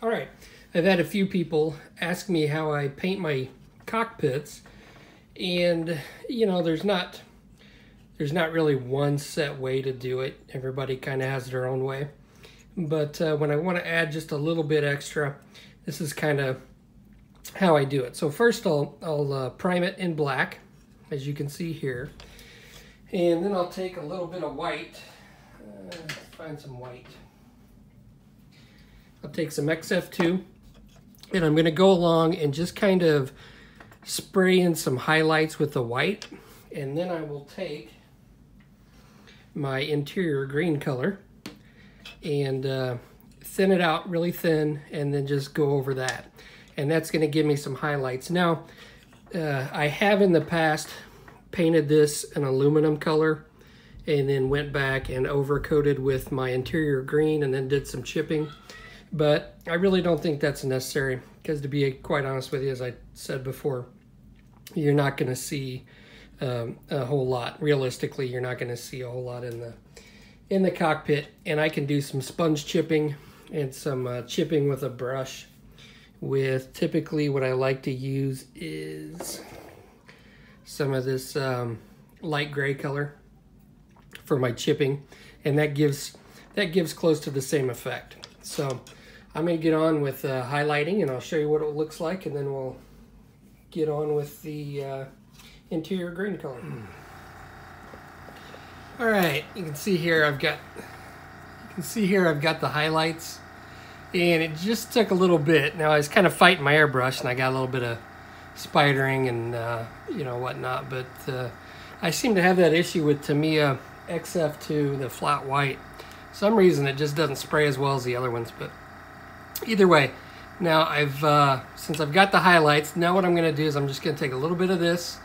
All right, I've had a few people ask me how I paint my cockpits, and you know, there's not really one set way to do it. Everybody kind of has their own way. But when I want to add just a little bit extra, this is kind of how I do it. So first I'll prime it in black, as you can see here. And then I'll take a little bit of white, find some white. I'll take some XF2, and I'm going to go along and just kind of spray in some highlights with the white. And then I will take my interior green color and thin it out really thin, and then just go over that. And that's going to give me some highlights. Now, I have in the past painted this an aluminum color and then went back and overcoated with my interior green and then did some chipping. But I really don't think that's necessary, because to be quite honest with you, as I said before, you're not going to see a whole lot. Realistically, you're not going to see a whole lot in the cockpit. And I can do some sponge chipping and some chipping with a brush. With typically what I like to use is some of this light gray color for my chipping, and that gives close to the same effect. So I'm going to get on with highlighting, and I'll show you what it looks like, and then we'll get on with the interior green color. All right, you can see here I've got the highlights, and it just took a little bit. Now I was kind of fighting my airbrush, and I got a little bit of spidering and you know, whatnot, but I seem to have that issue with Tamiya XF2, the flat white. For some reason it just doesn't spray as well as the other ones. But either way, now since I've got the highlights, now what I'm going to do is I'm just going to take a little bit of this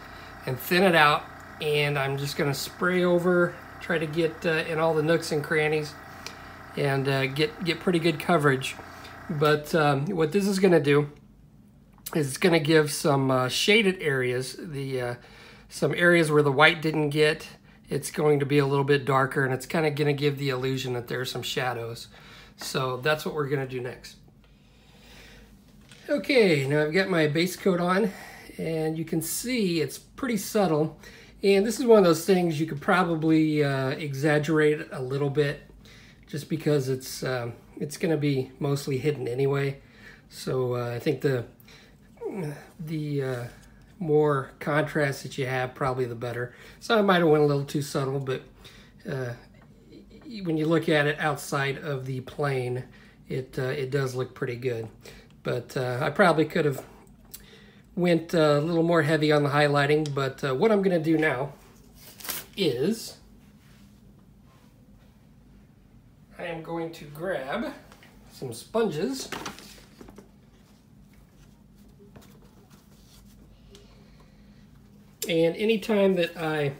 and thin it out, and I'm just going to spray over, try to get in all the nooks and crannies, and get pretty good coverage. But what this is going to do is it's going to give some shaded areas, some areas where the white didn't get. It's going to be a little bit darker, and it's kind of going to give the illusion that there are some shadows. So that's what we're going to do next. Okay, now I've got my base coat on, and you can see it's pretty subtle. And this is one of those things you could probably exaggerate a little bit, just because it's going to be mostly hidden anyway. So I think the more contrast that you have, probably the better. So I might have went a little too subtle, but when you look at it outside of the plane, it does look pretty good. But I probably could have went a little more heavy on the highlighting. But what I'm going to do now is I am going to grab some sponges. And anytime that I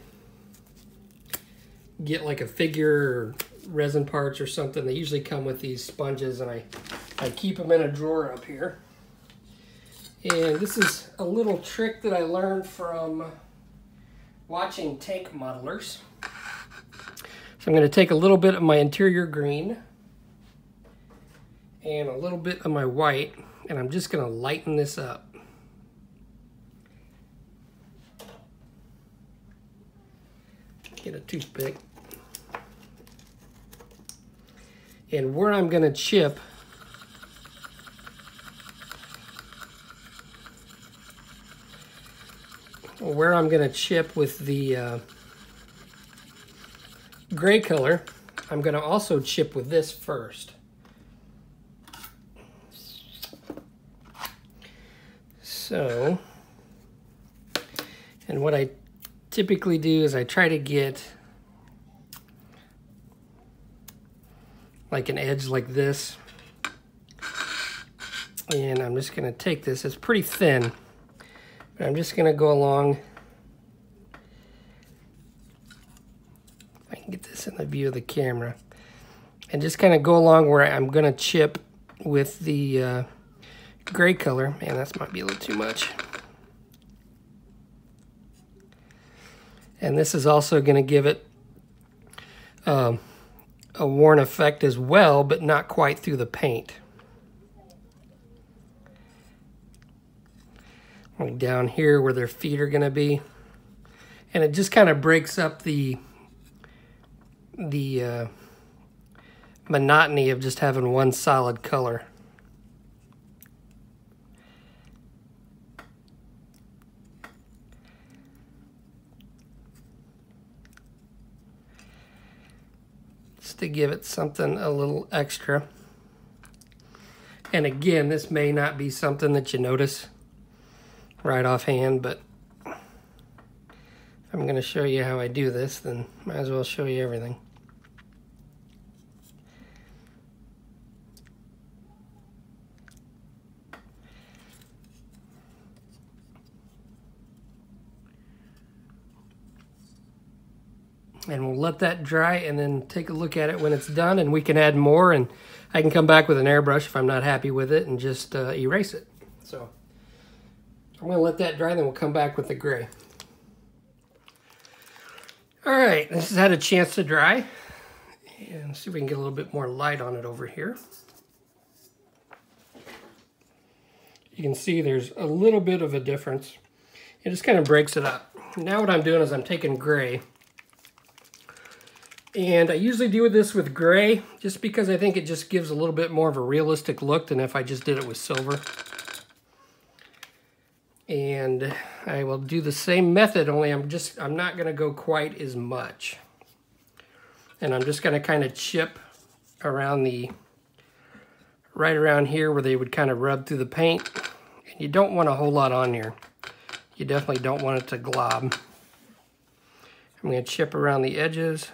get like a figure or resin parts or something, they usually come with these sponges, and I keep them in a drawer up here. And this is a little trick that I learned from watching tank modelers. So I'm going to take a little bit of my interior green and a little bit of my white, and I'm just going to lighten this up. Get a toothpick. And where I'm going to chip, with the gray color, I'm going to also chip with this first. So, and what I typically do is I try to get like an edge like this, and I'm just going to take this. It's pretty thin, but I'm just going to go along. If I can get this in the view of the camera, and just kind of go along where I'm going to chip with the gray color. Man, that might be a little too much. And this is also going to give it a worn effect as well, but not quite through the paint. like down here where their feet are gonna be. And it just kind of breaks up the monotony of just having one solid color. Just to give it something a little extra. And again, this may not be something that you notice right offhand, but if I'm going to show you how I do this, then might as well show you everything. And we'll let that dry and then take a look at it when it's done, and we can add more, and I can come back with an airbrush if I'm not happy with it and just erase it. So I'm going to let that dry, then we'll come back with the gray. All right, this has had a chance to dry, and see if we can get a little bit more light on it over here. You can see there's a little bit of a difference. It just kind of breaks it up. Now what I'm doing is I'm taking gray, and I usually do this with gray just because I think it just gives a little bit more of a realistic look than if I just did it with silver. And I will do the same method, only I'm not going to go quite as much. And I'm just going to kind of chip around right around here where they would kind of rub through the paint. And you don't want a whole lot on here. You definitely don't want it to glob. I'm going to chip around the edges.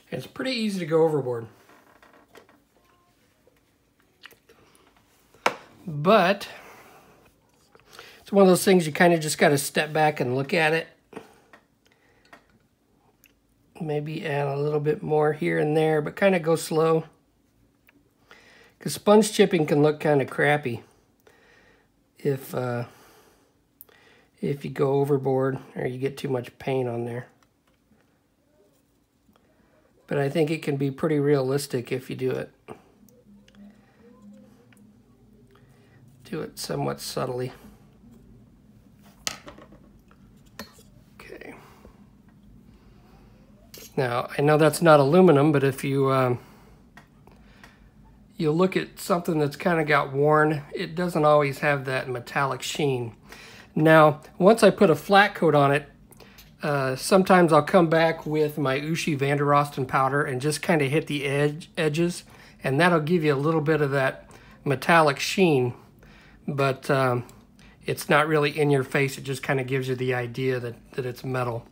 It's pretty easy to go overboard. But it's one of those things you kind of just got to step back and look at it. Maybe add a little bit more here and there, but kind of go slow. Because sponge chipping can look kind of crappy if you go overboard or you get too much paint on there. But I think it can be pretty realistic if you do it. Do it somewhat subtly. Okay. Now, I know that's not aluminum, but if you you look at something that's kind of got worn, it doesn't always have that metallic sheen. Now, once I put a flat coat on it, sometimes I'll come back with my Ushi Van der Rosten powder and just kind of hit the edges, and that'll give you a little bit of that metallic sheen, but it's not really in your face. It just kind of gives you the idea that it's metal.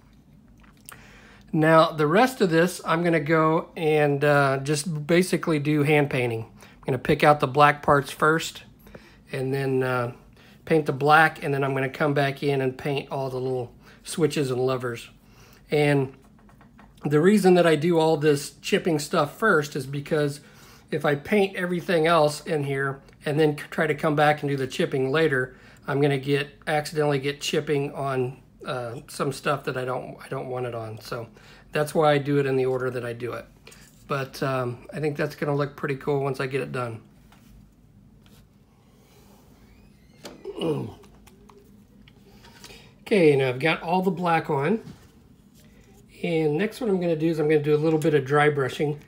Now, the rest of this, I'm going to go and just basically do hand painting. I'm going to pick out the black parts first, and then paint the black, and then I'm going to come back in and paint all the little switches and levers. And the reason that I do all this chipping stuff first is because if I paint everything else in here and then try to come back and do the chipping later, I'm going to accidentally get chipping on some stuff that I don't want it on. So that's why I do it in the order that I do it. But I think that's going to look pretty cool once I get it done. Okay, now I've got all the black on. And next what I'm going to do is I'm going to do a little bit of dry brushing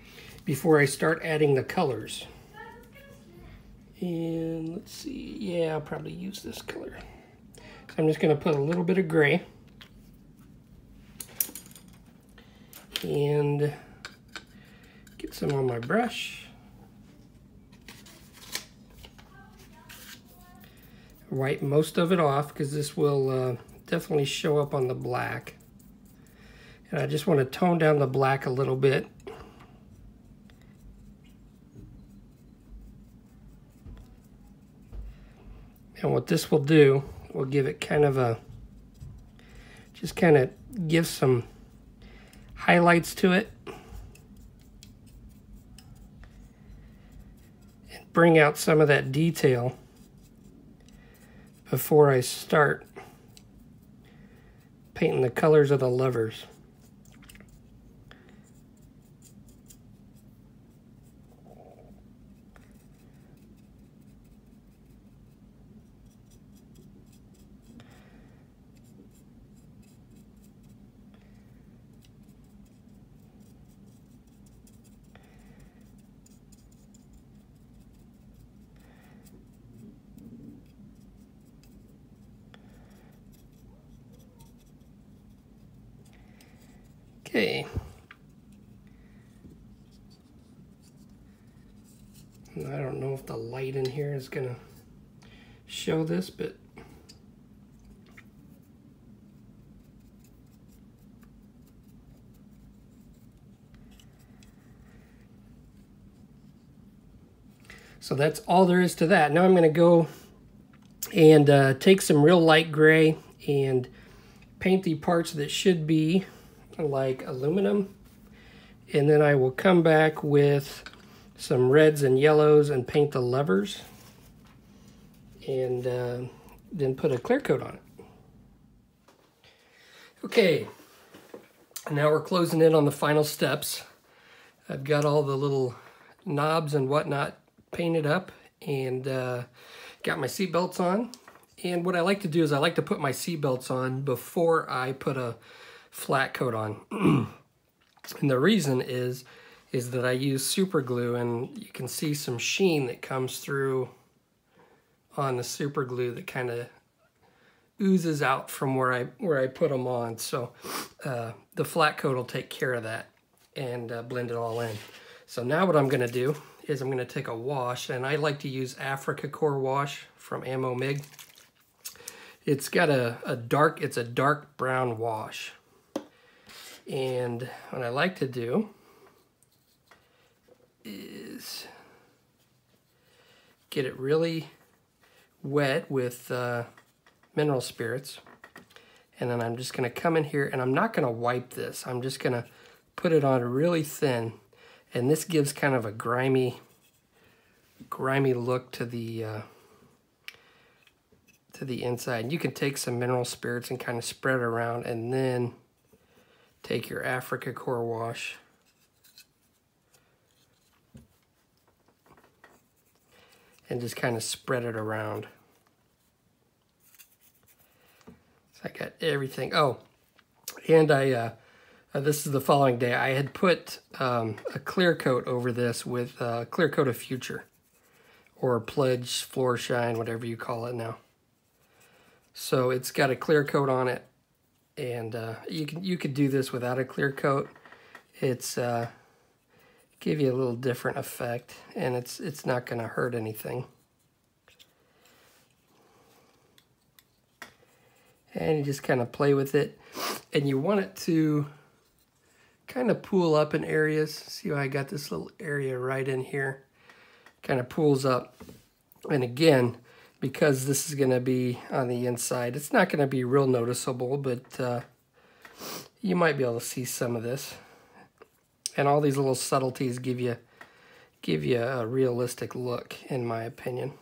before I start adding the colors. And let's see, yeah, I'll probably use this color. So I'm just going to put a little bit of gray. And get some on my brush. Wipe most of it off because this will definitely show up on the black. And I just want to tone down the black a little bit. And what this will do, will give it kind of a, just kind of give some highlights to it. And bring out some of that detail before I start painting the colors of the levers. Okay. I don't know if the light in here is gonna show this, but so that's all there is to that. Now I'm gonna go and take some real light gray and paint the parts that should be like aluminum, and then I will come back with some reds and yellows and paint the levers, and then put a clear coat on it. Okay, now we're closing in on the final steps. I've got all the little knobs and whatnot painted up, and got my seat belts on. And what I like to do is I like to put my seat belts on before I put a flat coat on. And the reason is that I use super glue, and you can see some sheen that comes through on the super glue that kind of oozes out from where I put them on. So the flat coat will take care of that and blend it all in. So now what I'm going to do is I'm going to take a wash, and I like to use Africa Core wash from Ammo MIG. It's got it's a dark brown wash. And what I like to do is get it really wet with mineral spirits. And then I'm just going to come in here, and I'm not going to wipe this. I'm just going to put it on really thin. And this gives kind of a grimy look to the inside. And you can take some mineral spirits and kind of spread it around, and then take your Africa Core wash and just kind of spread it around. So I got everything. Oh, and this is the following day. I had put a clear coat over this with Clear Coat of Future, or Pledge Floor Shine, whatever you call it now. So it's got a clear coat on it. And you could do this without a clear coat. It's give you a little different effect, and it's not going to hurt anything. And you just kind of play with it, and you want it to kind of pool up in areas. See how I got this little area right in here? Kind of pools up, and again, because this is going to be on the inside, it's not going to be real noticeable, but you might be able to see some of this. And all these little subtleties give you a realistic look, in my opinion.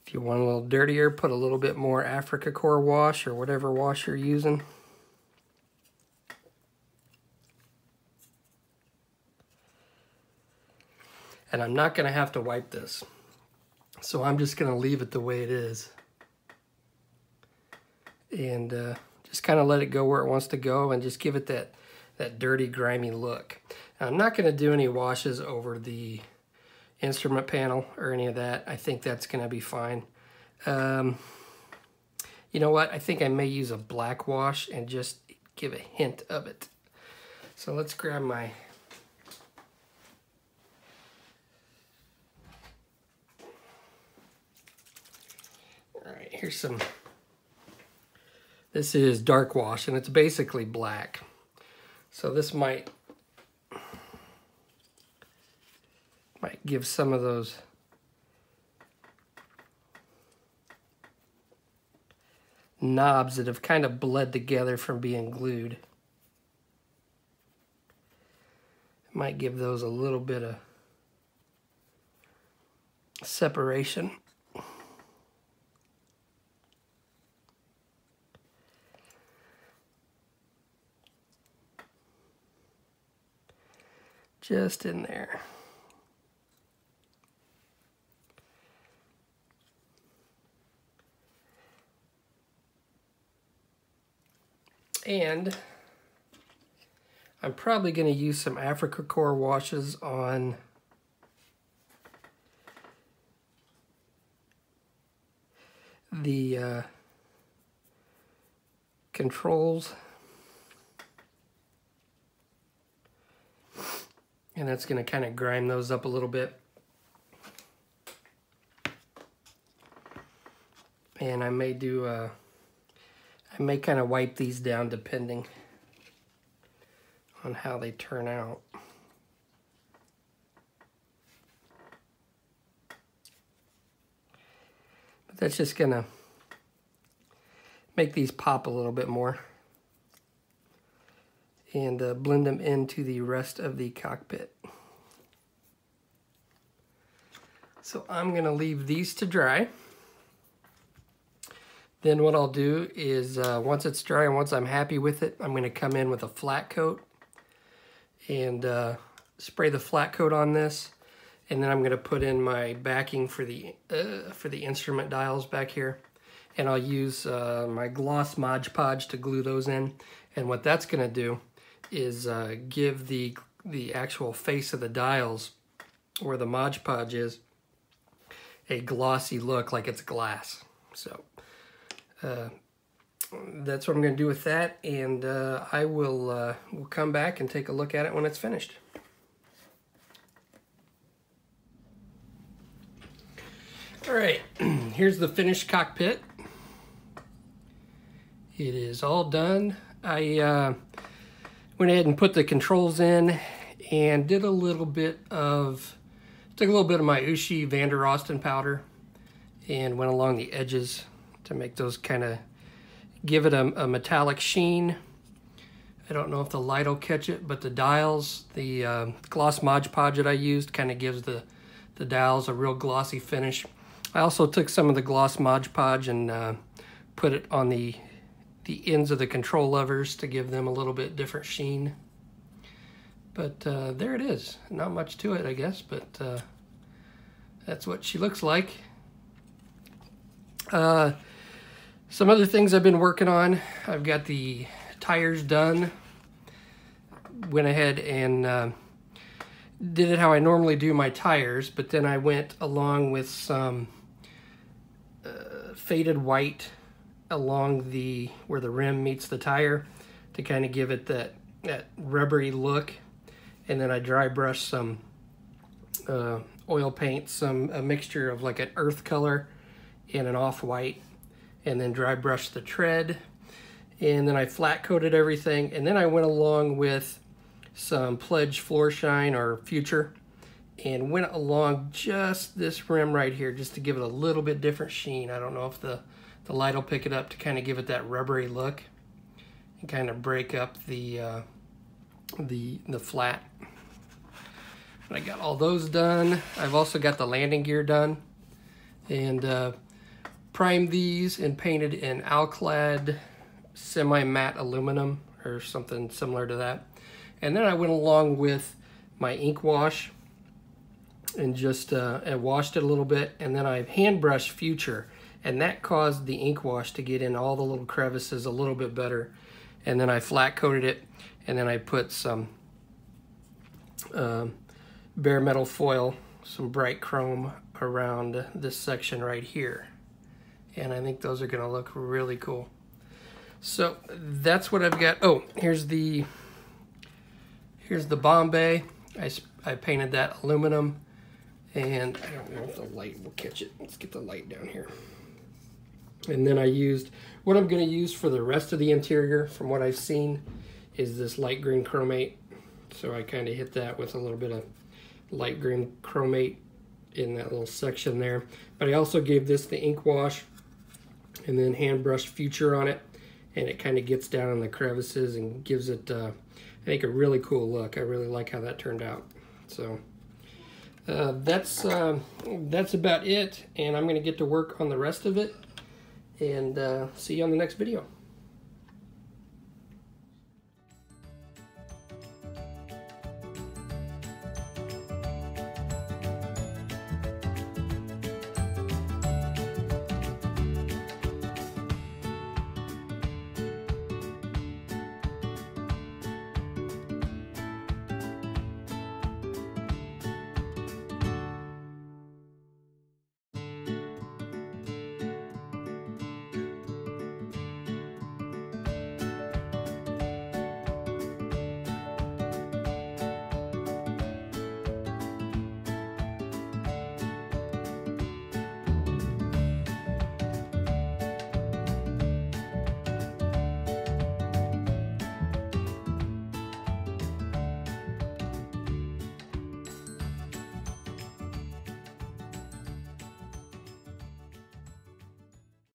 If If you want a little dirtier, put a little bit more Africa Core wash or whatever wash you're using. And I'm not going to have to wipe this. So I'm just going to leave it the way it is. And just kind of let it go where it wants to go and just give it that dirty, grimy look. Now, I'm not going to do any washes over the instrument panel or any of that. I think that's going to be fine. You know what? I think I may use a black wash and just give a hint of it. So let's grab my... All right, here's some... This is dark wash, and it's basically black. So this might give some of those knobs that have kind of bled together from being glued. It might give those a little bit of separation. Just in there. And I'm probably going to use some Africa Core washes on the controls. And that's going to kind of grime those up a little bit. And I may do, I may kind of wipe these down depending on how they turn out. But that's just going to make these pop a little bit more. And blend them into the rest of the cockpit. So I'm going to leave these to dry. Then what I'll do is once it's dry and once I'm happy with it, I'm going to come in with a flat coat and spray the flat coat on this. And then I'm going to put in my backing for the instrument dials back here. And I'll use my gloss Mod Podge to glue those in. And what that's going to do is give the actual face of the dials, where the Mod Podge is, a glossy look like it's glass. So that's what I'm going to do with that, and I will we'll come back and take a look at it when it's finished. All right, here's the finished cockpit. It is all done. I went ahead and put the controls in and did a little bit of, took a little bit of my Ushi Van der Rosten powder and went along the edges to make those kind of, give it a metallic sheen. I don't know if the light will catch it, but the dials, the gloss Mod Podge that I used kind of gives the dials a real glossy finish. I also took some of the gloss Mod Podge and put it on the ends of the control levers to give them a little bit different sheen. But there it is. Not much to it, I guess, but that's what she looks like. Some other things I've been working on. I've got the tires done. Went ahead and did it how I normally do my tires, but then I went along with some faded white along where the rim meets the tire to kind of give it that rubbery look. And then I dry brushed some oil paint, a mixture of like an earth color and an off-white, and then dry brushed the tread. And then I flat coated everything, and then I went along with some Pledge Floor Shine or Future and went along just this rim right here just to give it a little bit different sheen. I don't know if the light will pick it up to kind of give it that rubbery look and kind of break up the flat. And I got all those done. I've also got the landing gear done, and primed these and painted in Alclad semi-matte aluminum or something similar to that. And then I went along with my ink wash and just and washed it a little bit, and then I hand brushed Future, and that caused the ink wash to get in all the little crevices a little bit better. And then I flat coated it, and then I put some bare metal foil, some bright chrome around this section right here. And I think those are gonna look really cool. So that's what I've got. Oh, here's the Bombay. I painted that aluminum, and I don't know if the light will catch it. Let's get the light down here. And then I used, what I'm gonna use for the rest of the interior, from what I've seen, is this light green chromate. So I kind of hit that with a little bit of light green chromate in that little section there. But I also gave this the ink wash and then hand brushed Future on it, and it kind of gets down in the crevices and gives it, I think, a really cool look. I really like how that turned out. So that's about it, and I'm going to get to work on the rest of it, and see you on the next video.